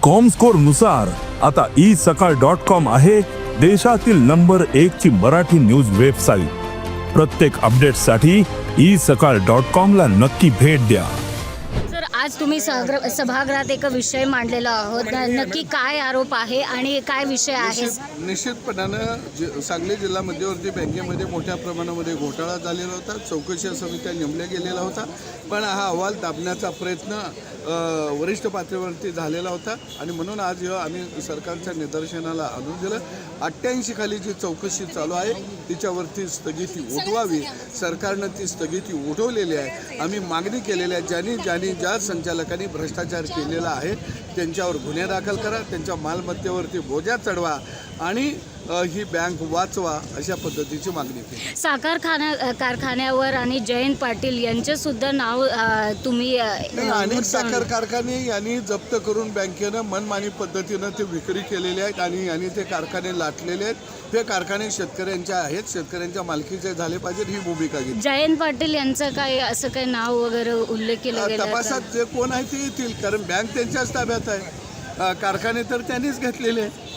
Comscore नुसार आता isakal.com आहे देशातील नंबर 1 ची मराठी न्यूज वेबसाईट। प्रत्येक अपडेटसाठी isakal.com ला नक्की भेट द्या। सर, आज तुम्ही सभागृहात एक विषय मांडलेला आहोत, नक्की काय आरोप आहे आणि काय विषय आहे? निश्चितपणानं सांगली जिल्हा मध्यवर्ती बँकेमध्ये मोठ्या प्रमाणामध्ये घोटाळा झालेला होता। चौकशी समित्या नेमल्या गेलेला होता, पण हा अहवाल दाबण्याचा प्रयत्न वरिष्ठ पातळीवरती झालेला होता आणि म्हणून आज आम्ही सरकारच्या निदर्शनाला आणून दिलं। 88 खाली जी चौकशी चालू आहे तिच्यावरती स्थगिती उठवावी। सरकारनं ती स्थगिती उठवलेली आहे। आम्ही मागणी केलेली आहे, ज्या संचालकांनी भ्रष्टाचार केलेला आहे त्यांच्यावर गुन्हे दाखल करा, त्यांच्या मालमत्तेवरती बोजा चढवा आणि ही बँक वाचवा, अशा पद्धतीची मागणी केली। साखर कारखान्यावर आणि जयंत पाटील यांचे सुद्धा नाव तुम्ही अनेक साखर कारखाने यांनी जप्त करून बँकेनं मनमानी पद्धतीनं ते विक्री केलेले आहेत आणि ते कारखाने लाटलेले आहेत। ते कारखाने शेतकऱ्यांचे आहेत, शेतकऱ्यांच्या मालकीचे झाले पाहिजेत, ही भूमिका घेतली। जयंत पाटील यांचं काय असं काही नाव वगैरे उल्लेख केला गेला? तपासात जे कोण आहे ते येतील, कारण बँक त्यांच्याच ताब्यात आहे, कारखाने तर त्यांनीच घेतलेले आहेत।